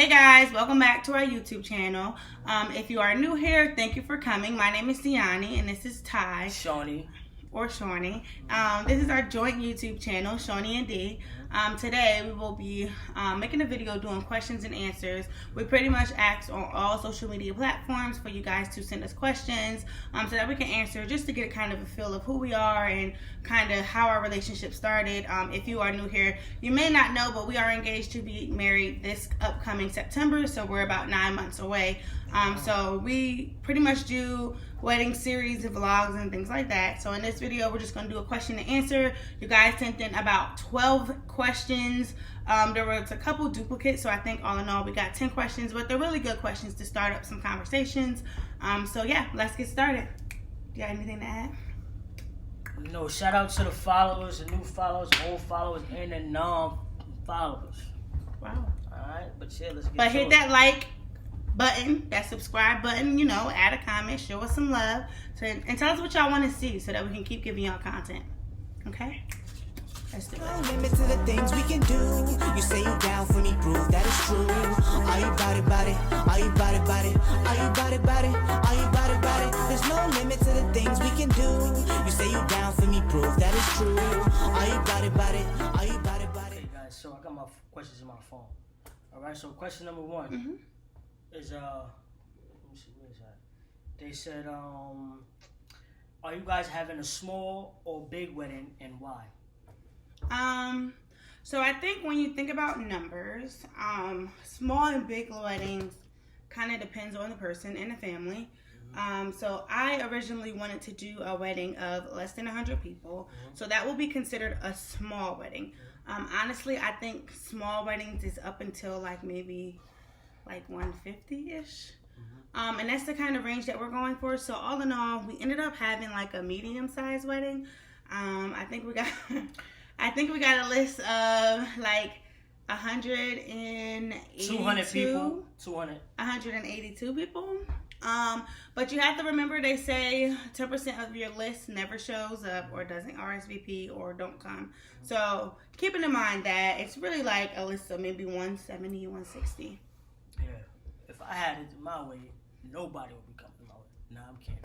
Hey guys, welcome back to our YouTube channel. If you are new here, thank you for coming. My name is Siani and this is Ty. Shawnee. Or Shawnee. This is our joint YouTube channel, Shawnee and D. Today we will be making a video doing questions and answers. We pretty much ask on all social media platforms for you guys to send us questions so that we can answer, just to get kind of a feel of who we are and kind of how our relationship started. If you are new here, you may not know, but we are engaged to be married this upcoming September, so we're about 9 months away. So we pretty much do wedding series and vlogs and things like that. So in this video, we're just going to do a question and answer. You guys sent in about 12 questions. There was a couple duplicates, so I think all in all we got 10 questions, but they're really good questions to start up some conversations. So yeah, let's get started. Do you have anything to add? No, shout out to the followers, the new followers, old followers, and the non-followers. Wow. Alright, but yeah, let's get But to hit it. that like button, that subscribe button, you know, add a comment, show us some love, and tell us what y'all want to see so that we can keep giving y'all content. Okay? Let's do it. No limit to the things we can do. You say you down for me, prove that it's true. Are you about it, about it? Are you about it, about it? Are you about it, about it? Are you about it, about it? There's no limit to the things we can do. You say you down for me, prove that it's true. Are you about it, about it? Are you about it, about it? Okay, guys, so I got my questions in my phone. Alright, so question number one is, let me see, where is that? They said, are you guys having a small or big wedding, and why? So I think when you think about numbers, small and big weddings kind of depends on the person and the family. So I originally wanted to do a wedding of less than 100 people. So that will be considered a small wedding. Honestly, I think small weddings is up until like maybe like 150-ish. And that's the kind of range that we're going for. So all in all, we ended up having like a medium-sized wedding. I think we got a list of like 182 200 people. 200. 182 people. But you have to remember, they say 10% of your list never shows up or doesn't RSVP or don't come. So keeping in mind that it's really like a list of maybe 170, 160. Yeah. If I had it my way, nobody would be coming my way. Nah, I'm kidding.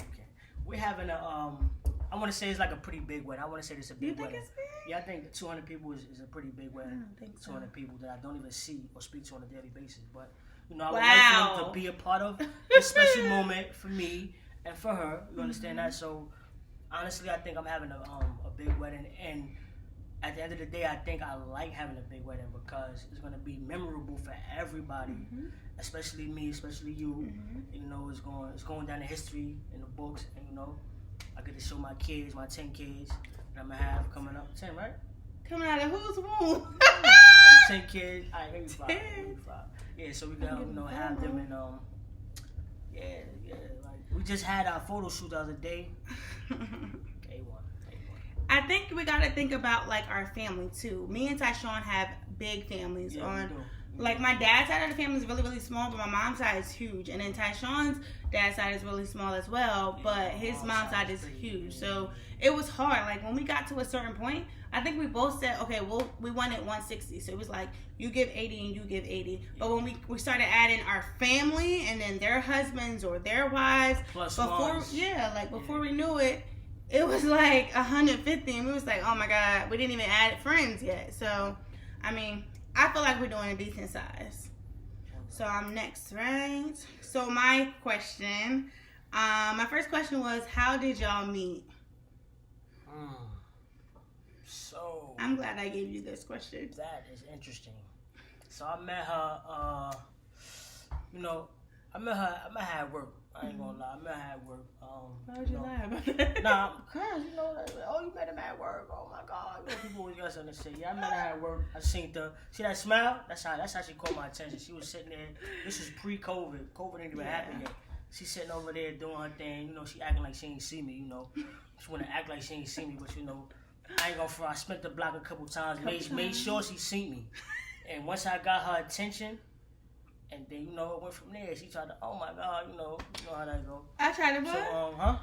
We're having a I want to say it's like a pretty big wedding. I want to say it's a big You think wedding. it's big? Yeah, I think 200 people is a pretty big wedding. I don't think so. 200 people that I don't even see or speak to on a daily basis. But, you know, I would Wow. like for them to be a part of this special moment for me and for her. You understand that? So, honestly, I think I'm having a big wedding. And at the end of the day, I think I like having a big wedding because it's going to be memorable for everybody, especially me, especially you. You know, it's going down in history in the books, and you know, I get to show my kids, my 10 kids that I'm gonna have coming up. 10, right? Coming out of whose womb? Like 10 kids. All right, maybe 5. Yeah, so we can, you know, have them and yeah. Like we just had our photo shoot the other day. A1. I think we gotta think about like our family too. Me and Tyshawn have big families. Yeah, we do. Like my dad's side of the family is really, really small, but my mom's side is huge. And then Tyshawn's dad's side is really small as well, but his mom's side is huge. So it was hard. Like when we got to a certain point, I think we both said, okay, well, we wanted 160. So it was like, you give 80 and you give 80. But when we started adding our family and then their husbands or their wives, Plus before ones. before we knew it, it was like 150. And we was like, oh my God, we didn't even add friends yet. So, I mean, I feel like we're doing a decent size. So I'm next, right? So my question, my first question was, how did y'all meet? So I'm glad I gave you this question. that is interesting. So I met her. You know, I met her at work. I ain't gonna lie, I met her at work. Why would you know, lie about that? Nah, cause you know, like, oh, you met him at work. Oh my God, you know, people always got something to say. Yeah, I met her at work. I seen her. See that smile? That's how she caught my attention. She was sitting there. This was pre-COVID. COVID ain't even happened yet. She's sitting over there doing her thing. You know, she acting like she ain't see me. You know, she wanna act like she ain't see me, but you know, I ain't gonna front. I spent the block a couple times. Made sure she seen me. And once I got her attention. And then, you know, it went from there. She tried to, oh my God, you know how that go. I tried to So, what?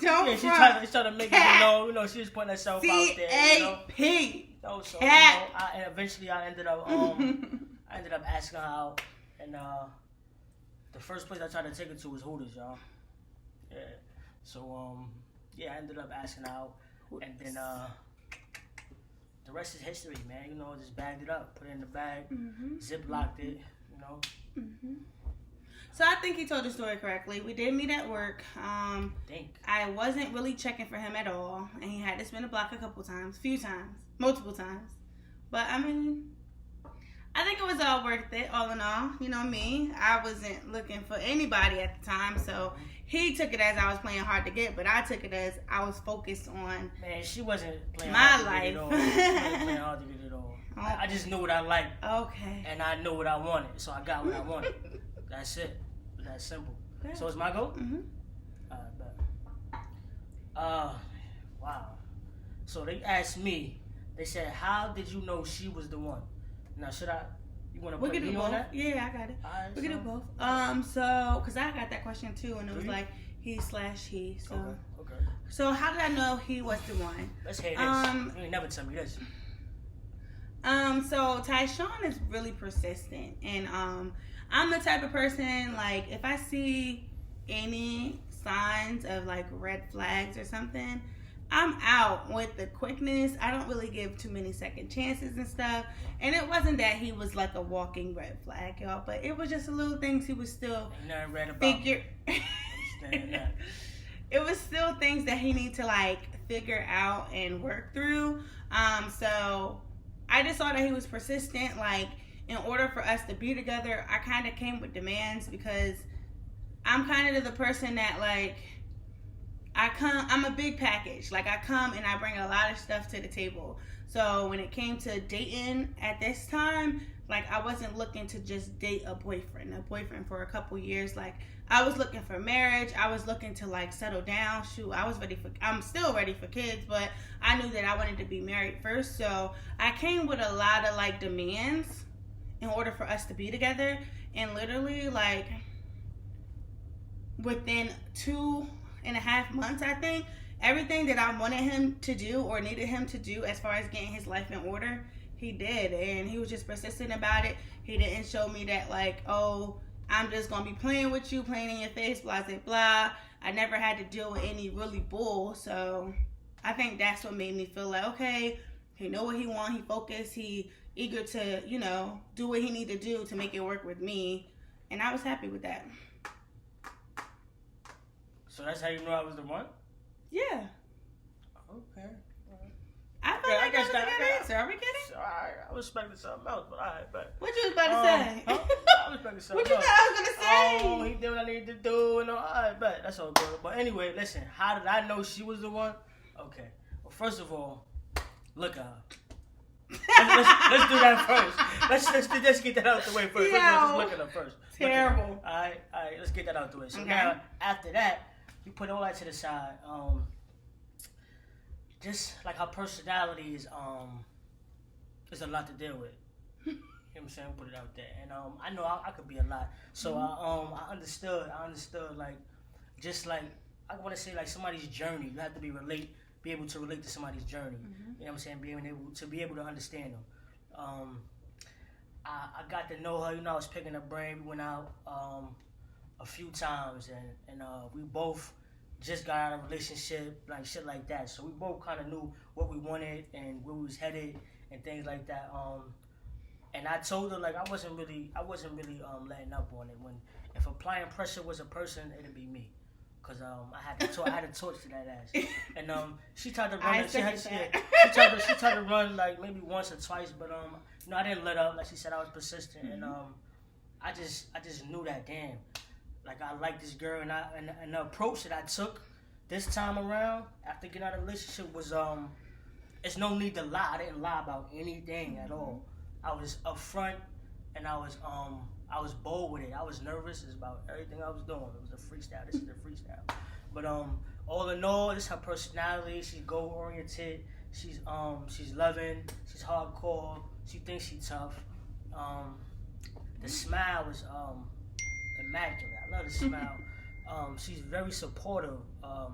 Don't Yeah, she tried to make it, you know, she was putting herself out there, you know. C-A-P. So, you know, eventually I ended up asking her out, and the first place I tried to take her to was Hooters, y'all. Yeah. So yeah, I ended up asking out, and then the rest is history, man. You know, just bagged it up, put it in the bag, zip locked it. You know. So I think he told the story correctly. We did meet at work. I wasn't really checking for him at all, and he had to spin the block multiple times. But I mean, I think it was all worth it, all in all. You know me, I wasn't looking for anybody at the time, so he took it as I was playing hard to get, but I took it as I was focused on man. She wasn't playing my hard to life. get it all. She wasn't playing hard to get it all. I just knew what I liked. Okay. And I knew what I wanted, so I got what I wanted. That's it. That's simple. Okay. So it's my goal? Wow. So they asked me, they said, how did you know she was the one? Now, you want to put me on that? Yeah, I got it. Right, we can do both. So, because I got that question too, and it was like he/he. So, okay. So how did I know he was the one? Let's hear this. You ain't never tell me this. So Tyshawn is really persistent, and I'm the type of person, like, if I see any signs of like red flags or something, I'm out with the quickness. I don't really give too many second chances and stuff. And it wasn't that he was like a walking red flag, y'all, but it was just a little things he was still figure. It was still things that he need to like figure out and work through. So I just saw that he was persistent. Like, in order for us to be together, I kind of came with demands because I'm kind of the person that, like, I'm a big package. Like, I come and I bring a lot of stuff to the table. So when it came to dating at this time, like, I wasn't looking to just date a boyfriend for a couple years. Like, I was looking for marriage. I was looking to, like, settle down. Shoot, I'm still ready for kids, but I knew that I wanted to be married first. So I came with a lot of, like, demands in order for us to be together. And literally, like, within 2.5 months, I think, everything that I wanted him to do or needed him to do as far as getting his life in order, he did. And he was just persistent about it. He didn't show me that, like, oh, I'm just gonna be playing with you, playing in your face, blah, blah, blah. I never had to deal with any really bull. So I think that's what made me feel like, okay, he know what he want, he focused, he eager to, you know, do what he need to do to make it work with me. And I was happy with that. So that's how you knew I was the one? Yeah. Okay. I feel like that was a good answer. Are we kidding? Alright, I was expecting something else, but alright, but. What you was about to say? Huh? I was expecting something What you else. thought I was going to say? Oh, he did what I needed to do, and alright, but that's all good. But anyway, listen, how did I know she was the one? Okay. Well, first of all, look at her. Let's do that first. Let's get that out the way first. Let's look at her first. Terrible. Alright, let's get that out the way. So okay. Now, after that, we put all that to the side. Just like her personality is a lot to deal with. You know what I'm saying? Put it out there, and I know I could be a lot. So I understood like, just like I want to say like somebody's journey. You have to be able to relate to somebody's journey. You know what I'm saying? Be able to understand them. I got to know her. You know, I was picking her brain. We went out a few times, and we both just got out of a relationship, like shit like that. So we both kind of knew what we wanted and where we was headed and things like that. And I told her like I wasn't really letting up on it. If applying pressure was a person, it'd be me, cause I had to torch to that ass. And she tried to run. She tried to run like maybe once or twice, but you know, I didn't let up. Like she said, I was persistent, and I just knew that damn. Like I like this girl, and the approach that I took this time around after getting out of a relationship was it's no need to lie. I didn't lie about anything at all. I was upfront, and I was bold with it. I was nervous about everything I was doing. It was a freestyle. This is a freestyle. But all in all, this is her personality. She's goal oriented. She's loving. She's hardcore. She thinks she's tough. The smile was immaculate. I love the smile. She's very supportive.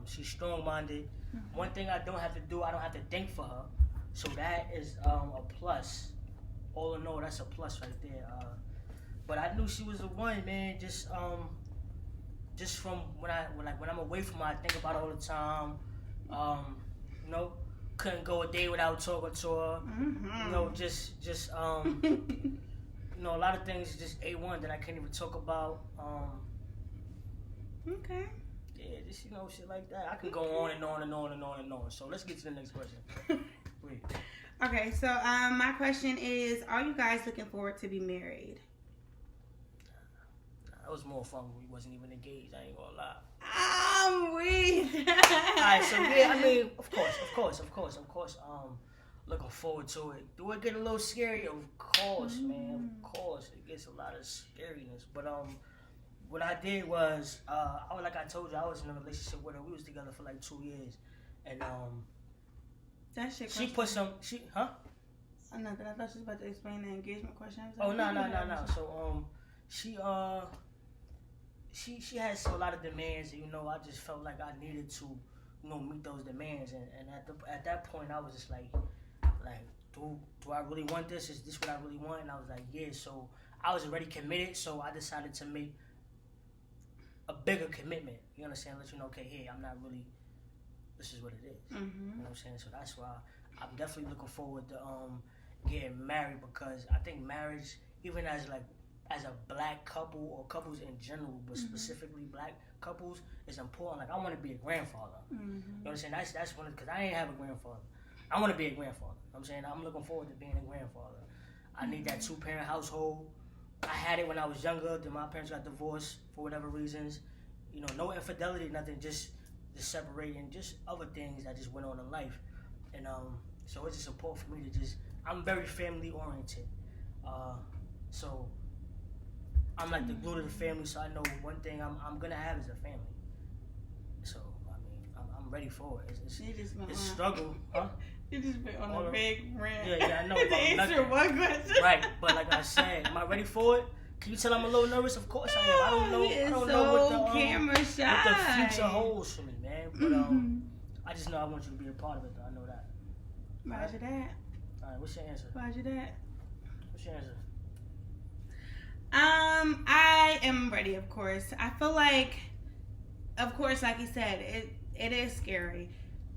She's strong-minded. One thing I don't have to do, I don't have to think for her. So that is a plus. All in all, that's a plus right there. But I knew she was the one, man. Just from when I'm away from her, I think about her all the time. You know, couldn't go a day without talking to her. Mm-hmm. You know, you know, a lot of things just A1 that I can't even talk about. Okay. Yeah, just, you know, shit like that. I can go on and on and on and on and on. So let's get to the next question. Wait. Okay, so my question is, are you guys looking forward to be married? That was more fun when we wasn't even engaged. I ain't gonna lie. I'm weak. Alright, so yeah, I mean, of course. Looking forward to it. Do it get a little scary? Of course, man. Of course, it gets a lot of scariness. But what I did was, like I told you, I was in a relationship with her. We was together for like 2 years, and that shit. she put some. Oh, nothing. I thought she was about to explain the engagement question. Oh no. So she has a lot of demands, and, you know, I just felt like I needed to, you know, meet those demands, and at that point I was just like, do I really want this? Is this what I really want? And I was like, yeah. So I was already committed, so I decided to make a bigger commitment. You understand? Let you know, okay, hey, I'm not really. This is what it is. Mm-hmm. You know what I'm saying? So that's why I'm definitely looking forward to getting married, because I think marriage, even as a black couple or couples in general, but specifically black couples, is important. Like, I want to be a grandfather. Mm-hmm. You know what I'm saying? That's one, because I ain't have a grandfather. I want to be a grandfather. You know what I'm saying? I'm looking forward to being a grandfather. I need that 2-parent household. I had it when I was younger. Then my parents got divorced for whatever reasons. You know, no infidelity, nothing, just separating, just other things that just went on in life. And so it's just important for me to I'm very family oriented. So I'm like the glue to the family, so I know one thing I'm gonna have is a family. So I mean, I'm ready for it. It's struggle, huh? You just been on a big rant. Yeah, I know. To answer one question. Right, but like I said, am I ready for it? Can you tell I'm a little nervous? Of course I am. I don't know what the camera shy. What the future holds for me, man. But I just know I want you to be a part of it, though. I know that. Roger that. All right, what's your answer? Roger that. What's your answer? I am ready, of course. I feel like, of course, like you said, it is scary.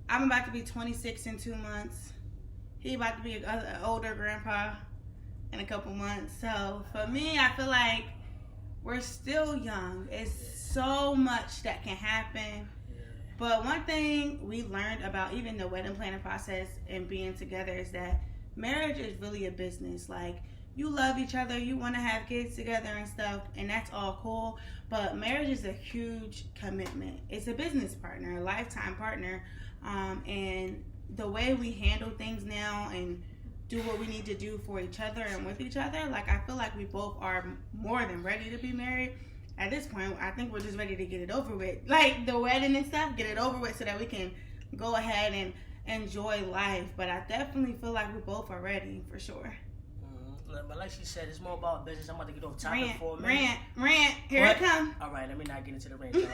I'm about to be 26 in 2 months. He about to be an older grandpa in a couple months. So for me, I feel like we're still young. It's so much that can happen. But one thing we learned about even the wedding planning process and being together is that marriage is really a business. Like, you love each other, you want to have kids together and stuff, and that's all cool. But marriage is a huge commitment. It's a business partner, a lifetime partner. And the way we handle things now and do what we need to do for each other and with each other, like, I feel like we both are more than ready to be married. At this point, I think we're just ready to get it over with. Like, the wedding and stuff, get it over with so that we can go ahead and enjoy life. But I definitely feel like we both are ready, for sure. But like she said, it's more about business. I'm about to get off topic for a minute. Rant. Here it comes. All right, let me not get into the rant, y'all.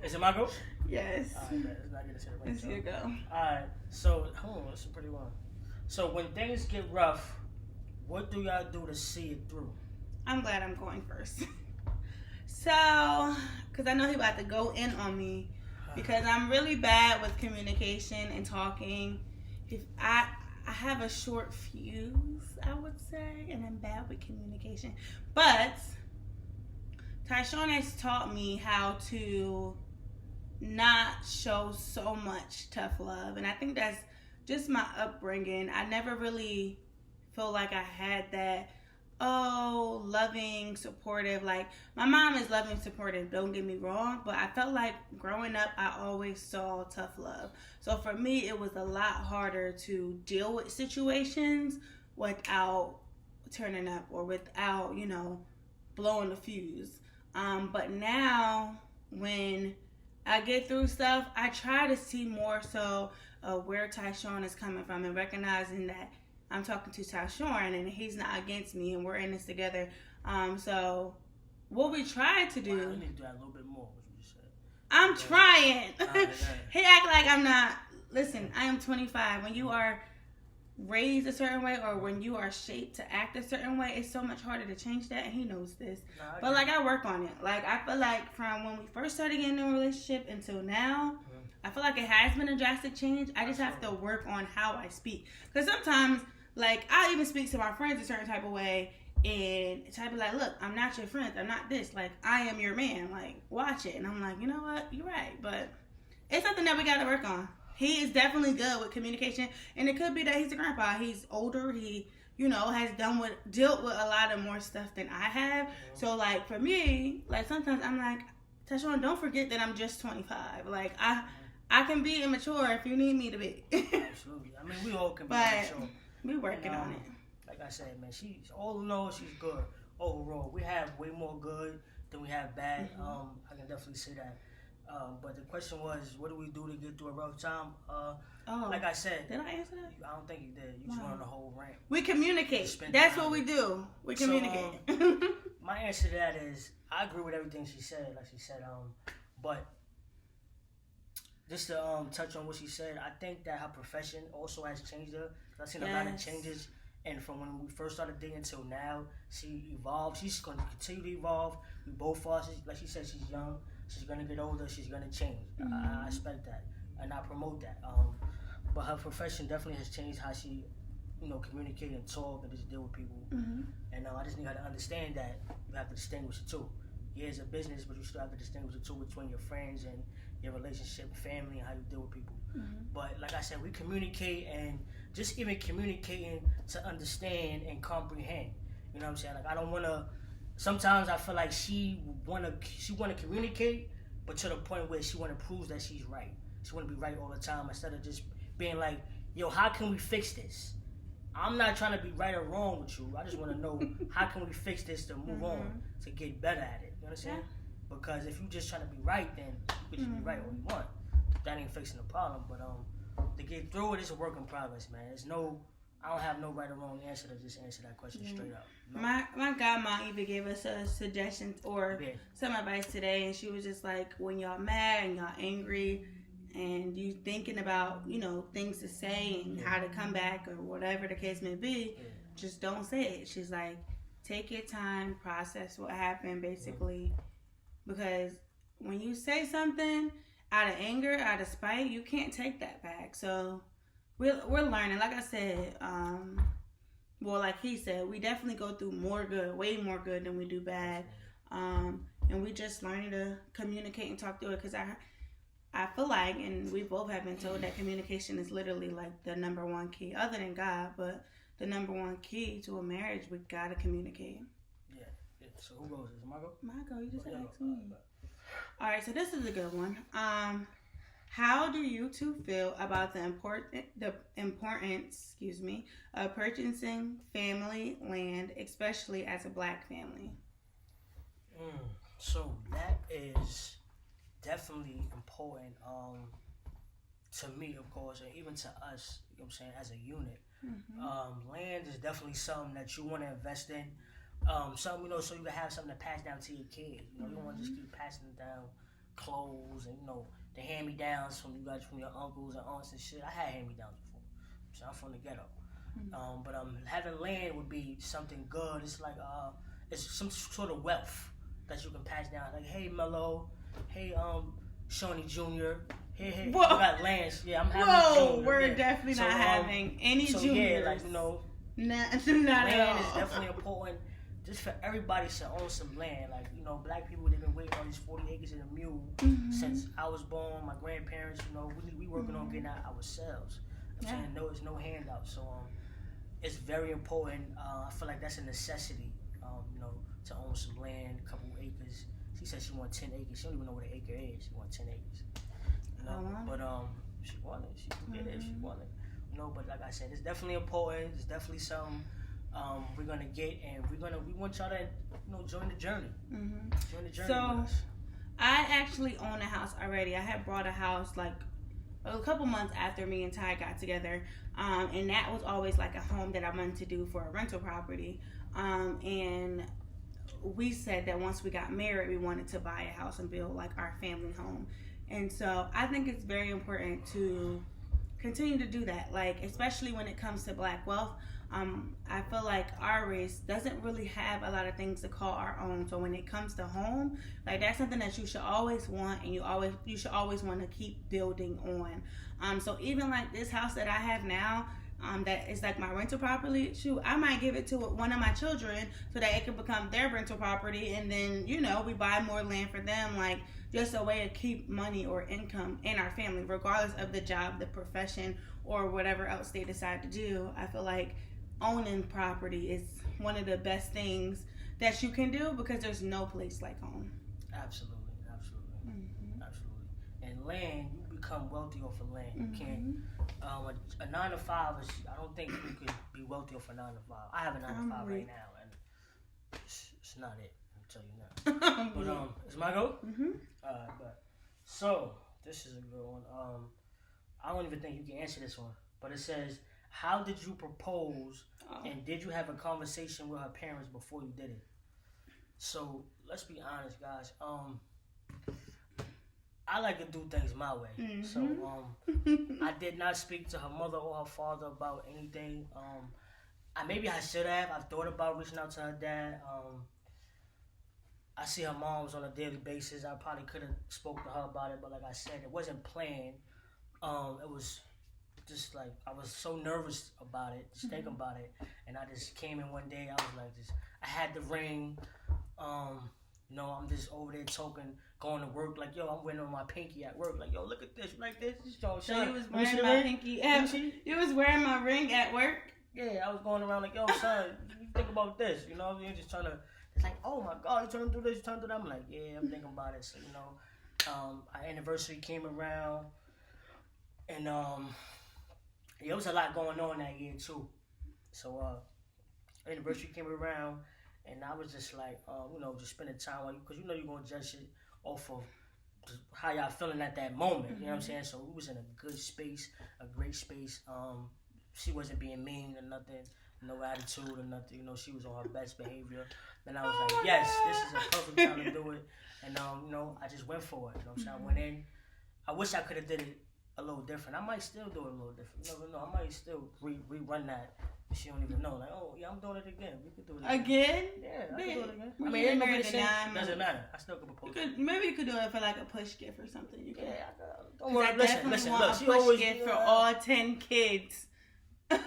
Is it my go? Yes. All right, let's not get into the rant. Let's you go. All right, so, that's a pretty one. So when things get rough, what do y'all do to see it through? I'm glad I'm going first. So, because I know he about to go in on me, because I'm really bad with communication and talking. If I have a short fuse, I would say, and I'm bad with communication. But Tyshawn has taught me how to not show so much tough love, and I think that's just my upbringing. I never really feel like I had that loving, supportive. Like, my mom is loving, supportive, don't get me wrong, but I felt like growing up I always saw tough love. So for me, it was a lot harder to deal with situations without turning up or without, blowing the fuse. But now when I get through stuff, I try to see more so where Tyshawn is coming from and recognizing that I'm talking to Tyshawn and he's not against me and we're in this together. So what we try to do... Wow, I need to do that a little bit more, what you just said. I'm trying. Right. He act like I'm not... Listen, I am 25. When you are raised a certain way or when you are shaped to act a certain way, it's so much harder to change that, and he knows this. But like I work on it. Like I feel like from when we first started getting in a relationship until now, I feel like it has been a drastic change. I just have to work on how I speak, because sometimes like I even speak to my friends a certain type of way, and try to be like, look, I'm not your friend, I'm not this, like I am your man, like watch it. And I'm like, you know what, you're right, but it's something that we got to work on. He is definitely good with communication, and it could be that he's a grandpa. He's older. He, has dealt with a lot of more stuff than I have. So, like, for me, like, sometimes I'm like, Tashawn, don't forget that I'm just 25. Like, I can be immature if you need me to be. Absolutely. I mean, we all can be immature. We working on it. Like I said, man, she's all in all, she's good overall. We have way more good than we have bad. I can definitely say that. But the question was, what do we do to get through a rough time? Like I said, did I answer that? I don't think you did. You just went on the whole rant. We communicate. That's what we do. We communicate. So, my answer to that is, I agree with everything she said. Like she said, but just to touch on what she said, I think that her profession also has changed her. I've seen a lot of changes. And from when we first started dating until now, she evolved. She's going to continue to evolve. We both are. Like she said, she's young. She's going to get older. She's going to change. I expect that. And I promote that. But her profession definitely has changed how she, communicate and talk and just deal with people. And I just need her to understand that you have to distinguish the two. Yeah, it's a business, but you still have to distinguish the two between your friends and your relationship, family, and how you deal with people. But like I said, we communicate, and just even communicating to understand and comprehend. You know what I'm saying? Like, I don't want to. Sometimes I feel like she wanna communicate, but to the point where she wanna prove that she's right. She wanna be right all the time instead of just being like, yo, how can we fix this? I'm not trying to be right or wrong with you. I just wanna know how can we fix this to move on, to get better at it. You understand? Yeah. Because if you just trying to be right, then you can just be right all you want. That ain't fixing the problem. But to get through it is a work in progress, man. I don't have no right or wrong answer to just answer that question straight up. No. My godmom even gave us a suggestion or some advice today, and she was just like, when y'all mad and y'all angry and you thinking about, things to say and how to come back or whatever the case may be, just don't say it. She's like, take your time, process what happened, basically, because when you say something out of anger, out of spite, you can't take that back. So we're learning. Like I said, like he said, we definitely go through more good, way more good than we do bad. And we just learning to communicate and talk through it, because I feel like, and we both have been told that communication is literally like the number one key, other than God, but the number one key to a marriage. We gotta communicate. Yeah. So who goes? Is it my go? My go. You just asked me. All right. So this is a good one. How do you two feel about the importance, of purchasing family land, especially as a Black family? So that is definitely important to me, of course, and even to us, as a unit. Land is definitely something that you want to invest in. Something, so you can have something to pass down to your kids. You don't want to just keep passing down clothes and, the hand-me-downs from your uncles and aunts and shit. I had hand-me-downs before. So I'm from the ghetto. But having land would be something good. It's like it's some sort of wealth that you can pass down. Like, hey, Mello, hey, Shawnee Jr., hey, you got lands. Yeah, I'm having junior. We're definitely not having any juniors. Yeah, like, not land at all. is definitely important. Just for everybody to own some land. Like, Black people, they've been waiting on these 40 acres and a mule since I was born. My grandparents, we working on getting out ourselves. I'm saying it's no handout. So it's very important. I feel like that's a necessity, to own some land, a couple acres. She said she wants 10 acres. She don't even know what an acre is. She wants 10 acres. But she wanted it. She can get it if she wanted it. But like I said, it's definitely important. It's definitely something we're gonna get, and we want y'all to join the journey. Join the journey with us. I actually own a house already. I had brought a house like a couple months after me and Ty got together, and that was always like a home that I wanted to do for a rental property. And we said that once we got married, we wanted to buy a house and build like our family home. And so I think it's very important to continue to do that. Like, especially when it comes to Black wealth. I feel like our race doesn't really have a lot of things to call our own. So when it comes to home, like that's something that you should always want, and you should always want to keep building on. So even like this house that I have now, that is like my rental property. Shoot, I might give it to one of my children so that it can become their rental property, and then we buy more land for them, like just a way to keep money or income in our family, regardless of the job, the profession, or whatever else they decide to do. I feel like owning property is one of the best things that you can do because there's no place like home. Absolutely. And land, you become wealthy off of land. You can't. A 9 to 5 is. I don't think you could be wealthy off a 9 to 5. I have a 9 to 5 right now, and it's not it. I'll tell you now. But is my go? But so this is a good one. I don't even think you can answer this one, but it says, how did you propose, and did you have a conversation with her parents before you did it? So let's be honest, guys. I like to do things my way. So I did not speak to her mother or her father about anything. Maybe I should have. I've thought about reaching out to her dad. I see her moms on a daily basis. I probably could have spoke to her about it, but like I said, it wasn't planned. It was just like I was so nervous about it, just thinking about it, and I just came in one day. I was like, I had the ring. I'm just over there talking, going to work. Like, I'm wearing on my pinky at work. Like, look at this, like this. So you was wearing my pinky. You was wearing my ring at work. Yeah, I was going around like, son, you think about this. You're just trying to. It's like, oh my God, you're trying to do this, you're trying to do that. I'm like, yeah, I'm thinking about it. So our anniversary came around, and there was a lot going on that year too. So our anniversary came around. And I was just like, just spending time with you, because you're going to judge it off of how y'all feeling at that moment. You know what I'm saying? So we was in a good space, a great space. She wasn't being mean or nothing, no attitude or nothing. She was on her best behavior. And I was like, yes, this is a perfect time to do it. And I just went for it. You know what I'm saying? I went in. I wish I could have did it a little different. I might still do it a little different. You never know. I might still rerun that. She don't even know. Like, oh yeah, I'm doing it again. We could do it again. Yeah, I can do it again. I mean, it doesn't matter. I still can propose. Maybe you could do it for like a push gift or something. You could. Yeah, don't worry. Listen. Look, she always gift for all 10 kids. Damn,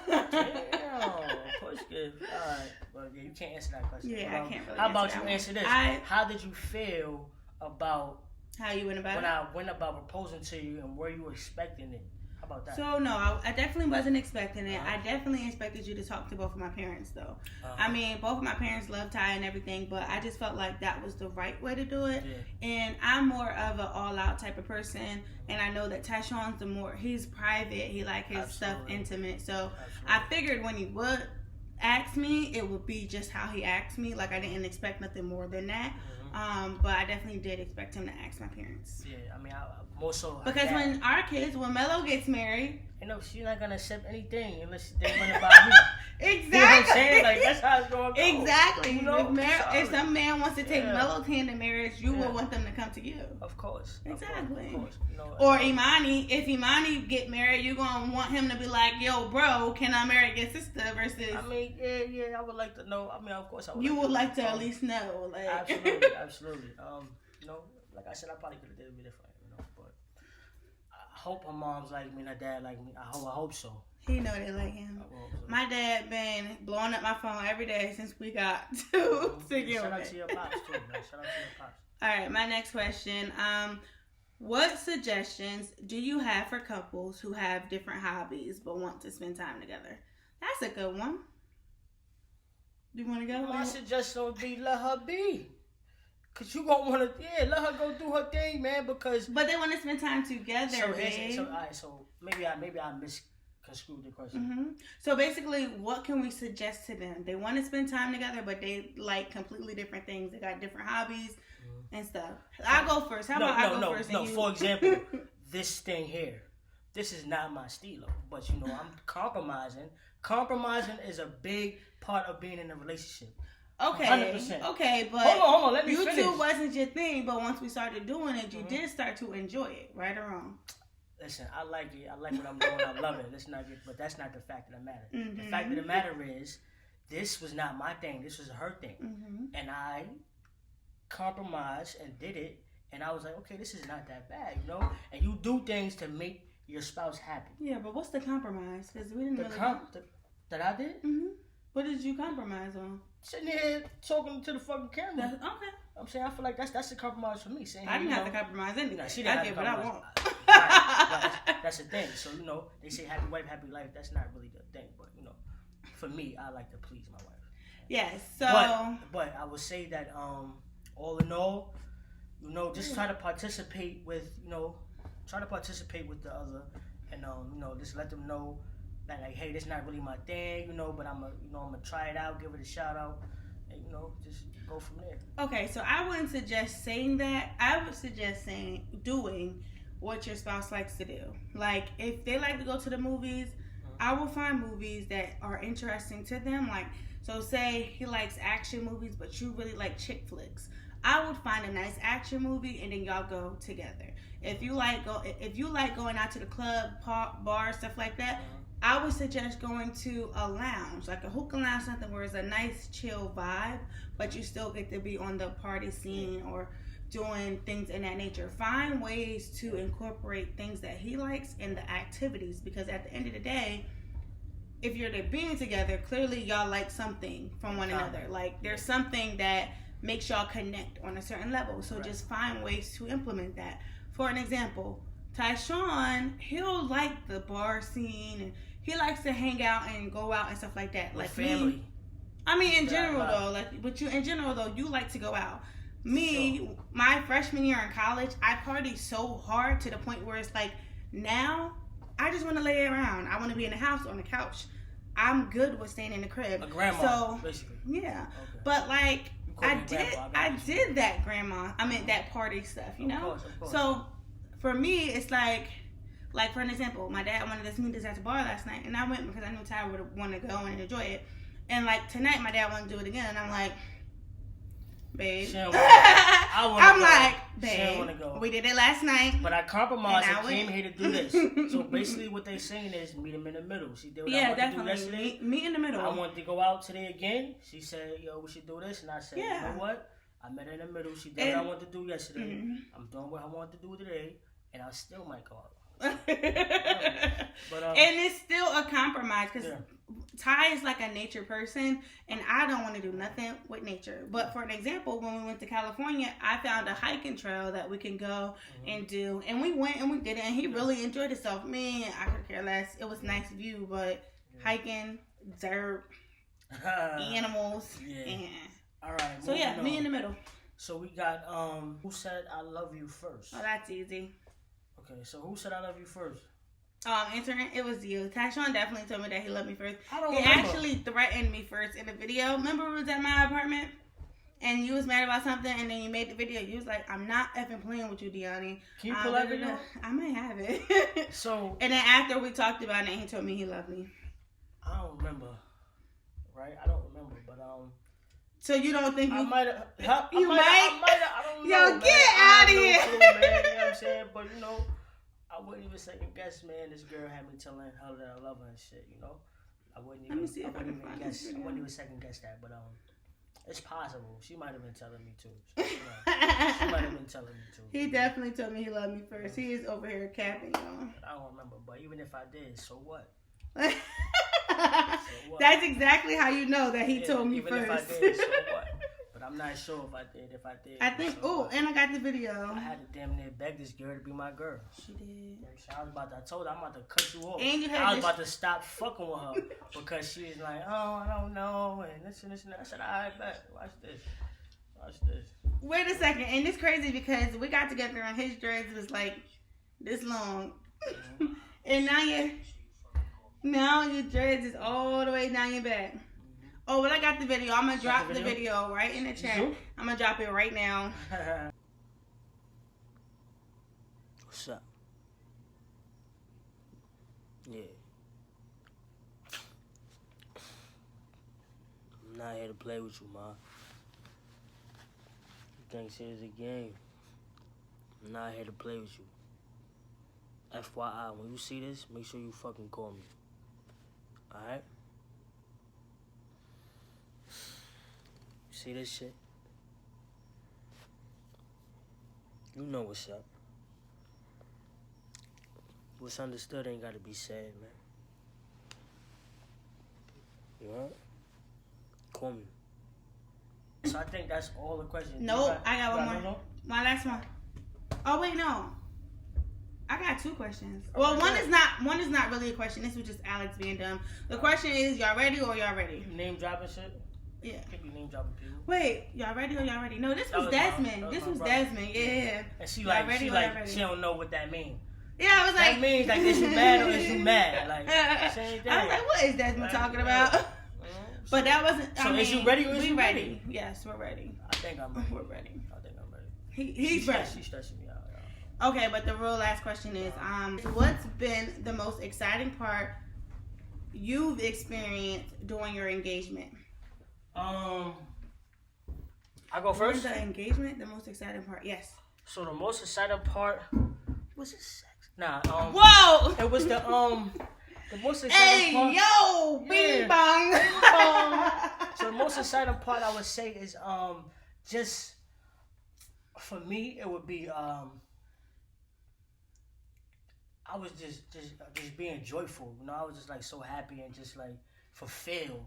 push gift. All right, well, yeah, you can't answer that question. Yeah, I can't really. How about you answer this? How did you feel about how you went about when I went about proposing to you, and were you expecting it? How about that? So no, I definitely wasn't expecting it. I definitely expected you to talk to both of my parents, though. I mean, both of my parents love Ty and everything, but I just felt like that was the right way to do it. Yeah. And I'm more of an all-out type of person, and I know that Tyshawn's he's private. He like his stuff intimate. So I figured when he would ask me, it would be just how he asked me. Like I didn't expect nothing more than that. But I definitely did expect him to ask my parents. Yeah, I mean, more so because when Mello gets married, she's not gonna accept anything unless they run about me. Exactly. You know what I'm saying? Like that's how it's going. Exactly. If some man wants to take Mello's hand in marriage, you will want them to come to you. Of course. Exactly. Of course. Or Imani, if Imani get married, you're gonna want him to be like, "Yo, bro, can I marry your sister?" Versus. I mean, yeah, I would like to know. I mean, of course, I would. You would like to at least know, like. Absolutely. Like I said, I probably could have did it different, but I hope her mom's like me and her dad like me. I hope so. He know they like him. So. My dad been blowing up my phone every day since we got to Shout out to your pops too, man. Shout out to your pops. All right, my next question. What suggestions do you have for couples who have different hobbies but want to spend time together? That's a good one. Do you want to go? My suggestion would be let her be. Cause you gonna wanna, let her go do her thing, man. But they want to spend time together. So maybe I misconstrued the question. Mm-hmm. So basically, what can we suggest to them? They want to spend time together, but they like completely different things. They got different hobbies and stuff. I'll go first. How about I go first? No. For example, this thing here. This is not my stilo, but I'm compromising. Compromising is a big part of being in a relationship. Okay, 100%. Okay, but hold on, let me YouTube finish. wasn't your thing, but once we started doing it, you did start to enjoy it, right or wrong? Listen, I like it. I like what I'm doing. I love it. Let's not get, but that's not the fact of the matter. The fact of the matter is, this was not my thing. This was her thing, and I compromised and did it. And I was like, okay, this is not that bad, you know. And you do things to make your spouse happy. Yeah, but what's the compromise? Because we didn't really. That I did. What did you compromise on? Sitting here talking to the fucking camera. Okay. I'm saying I feel like that's the compromise for me. Saying, I didn't have to compromise anything. I get what I want. That's the thing. So you know, they say happy wife, happy life. That's not really the thing, but you know, for me, I like to please my wife. Yes. So. But I would say that all in all, you know, just try to participate with the other, and you know, just let them know that like, hey, this is not really my thing, you know, but I'm gonna try it out, give it a shout out, and you know, just go from there. Okay, so I wouldn't suggest saying that. I would suggest doing what your spouse likes to do. Like, if they like to go to the movies, I will find movies that are interesting to them. Like, so say he likes action movies, but you really like chick flicks. I would find a nice action movie and then y'all go together. If you like going out to the club, bar, stuff like that, I would suggest going to a lounge, like a hookah lounge, something where it's a nice chill vibe, but you still get to be on the party scene or doing things in that nature. Find ways to incorporate things that he likes in the activities, because at the end of the day, if you're being together, clearly y'all like something from one another. Like, there's something that makes y'all connect on a certain level. So just find ways to implement that. For an example, Tyshawn, he'll like the bar scene and he likes to hang out and go out and stuff like that. Like family. Me, I mean, in general though, you like to go out. Me, my freshman year in college, I partied so hard to the point where it's like, now I just want to lay around. I want to be in the house on the couch. I'm good with staying in the crib. A grandma, basically. Yeah, okay. But like, I did that grandma. I mean, that party stuff, you know? Of course. So, for me, it's like for an example, my dad wanted us to meet us at the bar last night, and I went because I knew Ty would want to go and enjoy it. And like, tonight, my dad wanted to do it again, and I'm like, babe. I'm like, babe, we did it last night. But I compromised and came here to do this. So basically what they're saying is meet him in the middle. She did what I wanted to do yesterday. Meet in the middle. I wanted to go out today again. She said, yo, we should do this. And I said, you know what? I met her in the middle. She did what I wanted to do yesterday. I'm doing what I wanted to do today. And I still might go out. But, and it's still a compromise because Ty is like a nature person, and I don't want to do nothing with nature. But for an example, when we went to California, I found a hiking trail that we can go and do, and we went and we did it, and he really enjoyed himself. Me, I could care less. It was a nice view, but hiking, dirt, animals, All right. So yeah, me in the middle. So we got who said I love you first? Oh, that's easy. Okay, so who said I love you first? Internet, it was you. Tyshawn definitely told me that he loved me first. I don't He remember. actually threatened me first in the video. Remember we was at my apartment? And you was mad about something, and then you made the video. You was like, I'm not effing playing with you, Deani. Can you pull that video? I might have it. So. And then after we talked about it, he told me he loved me. I don't remember. Right? I don't remember, but So you don't think I might have. I don't know. Yo, man. get out of here. Clue, man. You know what I'm saying? But you know, I wouldn't even second guess, man. This girl had me telling her that I love her and shit. You know, I wouldn't even second guess that. But it's possible. She might have been telling me too. So, you know, she might have been telling me too. He definitely told me he loved me first. He is over here capping, y'all. I don't remember. But even if I did, so what? That's exactly how you know that he told me even first. If I did, so what? But I'm not sure if I did. I think. So and I got the video. I had to damn near beg this girl to be my girl. She did. I told her I'm about to cut you off. And I was about to stop fucking with her because she was like, oh, I don't know, and this and this and that. I said, all right, bet. Watch this. Wait a second, and it's crazy because we got together and his dreads was like this long, and now your dreads is all the way down your back. Oh, but I got the video. I'm gonna drop the video right in the chat. I'm gonna drop it right now. What's up? Yeah. I'm not here to play with you, ma. You think shit is a game? I'm not here to play with you. FYI, when you see this, make sure you fucking call me. Alright? See this shit? You know what's up. What's understood ain't gotta be said, man. You know? Call me. So I think that's all the questions. Nope, I got one more. My last one. Oh wait, no. I got 2 questions. Well, one is not really a question. This was just Alex being dumb. The question is, y'all ready or y'all ready? Name dropping shit? Yeah. Can't be name dropping people. Wait, y'all ready or y'all ready? No, this was Desmond. This was Desmond. Yeah. And she ready she don't know what that means. Yeah, I was like, that means like, is you mad or is you mad? Like, same thing. I was like, what is Desmond talking about? But that wasn't. So is you ready or is you ready? Yes, we're ready. I think I'm ready. We're ready. I think I'm ready. He's ready. She's stressing me out. Okay, but the real last question is, what's been the most exciting part you've experienced during your engagement? I go first. The engagement, the most exciting part. Yes. So the most exciting part was it sex? Nah. Whoa. It was the most exciting part. Hey yo, bing bong. So the most exciting part I would say is just for me it would be I was just being joyful. You know, I was just like so happy and just like fulfilled.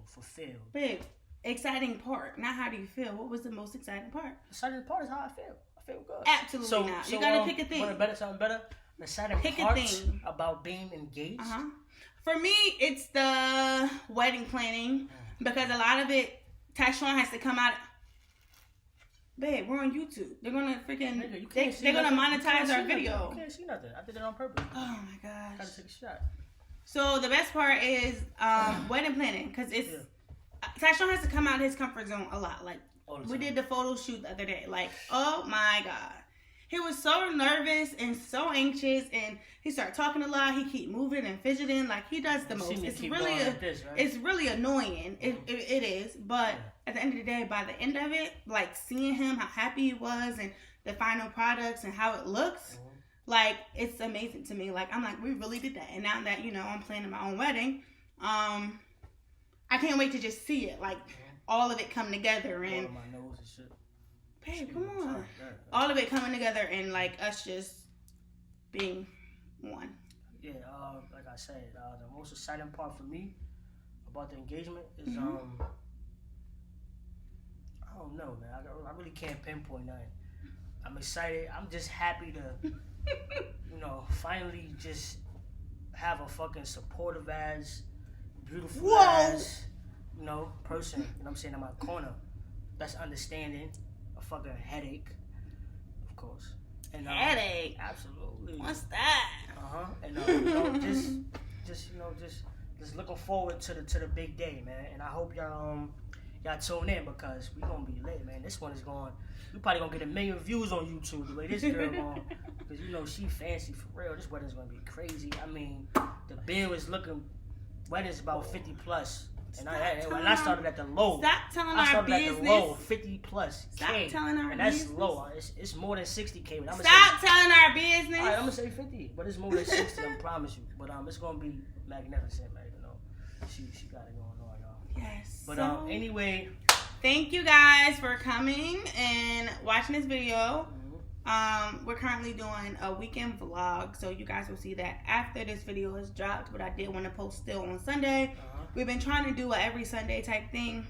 Babe, exciting part. Not how do you feel. What was the most exciting part? The exciting part is how I feel. I feel good. Absolutely not. You gotta pick a thing. Something better. The exciting part about being engaged. For me, it's the wedding planning because a lot of it, Tyshawn has to come out. Babe, we're on YouTube. They're gonna freaking. They're gonna monetize our video. You can't see nothing. I did it on purpose. Oh my gosh. Gotta take a shot. So the best part is wedding planning because it's Tyshawn has to come out of his comfort zone a lot. Like we did the photo shoot the other day. Like, oh my god, he was so nervous and so anxious, and he started talking a lot. He keep moving and fidgeting like he does the most. It's really it's really annoying. It is, but at the end of the day, by the end of it, like seeing him how happy he was and the final products and how it looks. Like, it's amazing to me. Like, I'm like, we really did that. And now that, you know, I'm planning my own wedding, I can't wait to just see it. Like, all of it come together. And my nose and shit. Babe, come on. All of it coming together and, like, us just being one. Yeah, like I said, the most exciting part for me about the engagement is, I don't know, man. I really can't pinpoint nothing. I'm excited. I'm just happy to... you know, finally just have a fucking supportive ass, beautiful ass, you know, person, you know what I'm saying, in my corner. That's understanding. A fucking headache, of course. And, headache? Absolutely. What's that? And, you know, just looking forward to the big day, man. And I hope y'all tune in because we gonna be lit, man. This one is going... You probably gonna get 1 million views on YouTube the way this girl going, because you know she fancy for real. This wedding's gonna be crazy. I mean, the bill is looking. Wedding's about 50 plus, and I started at the low. Stop telling our business. At the low, 50 plus. Stop telling our business. And that's low. It's more than 60K. Stop telling our business. All right, I'm gonna say 50, but it's more than 60. I promise you. But it's gonna be magnificent, man. You know, she got it going on, y'all. Yes. But anyway. Thank you guys for coming and watching this video. We're currently doing a weekend vlog, so you guys will see that after this video is dropped, but I did want to post still on Sunday. We've been trying to do a every Sunday type thing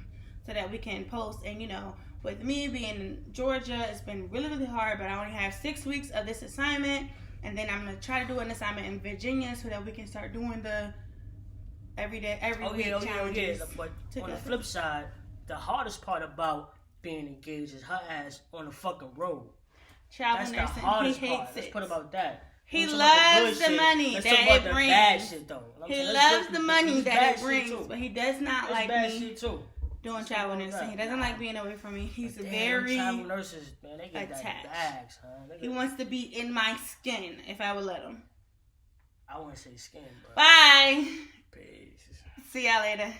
so that we can post, and you know, with me being in Georgia, it's been really, really hard, but I only have 6 weeks of this assignment, and then I'm going to try to do an assignment in Virginia so that we can start doing the every week challenges. But on the flip side, the hardest part about being engaged is her ass on the fucking road. That's the hardest part. Let's put about that. He loves the money that it brings. Bad shit, though. He loves the money that it brings, but he does not like bad me shit too. Doing travel nursing. He doesn't like being away from me. He's very travel nurses, man. They get attached. Bags, huh? He wants to be in my skin if I would let him. I wouldn't say skin, but bye. Peace. See y'all later.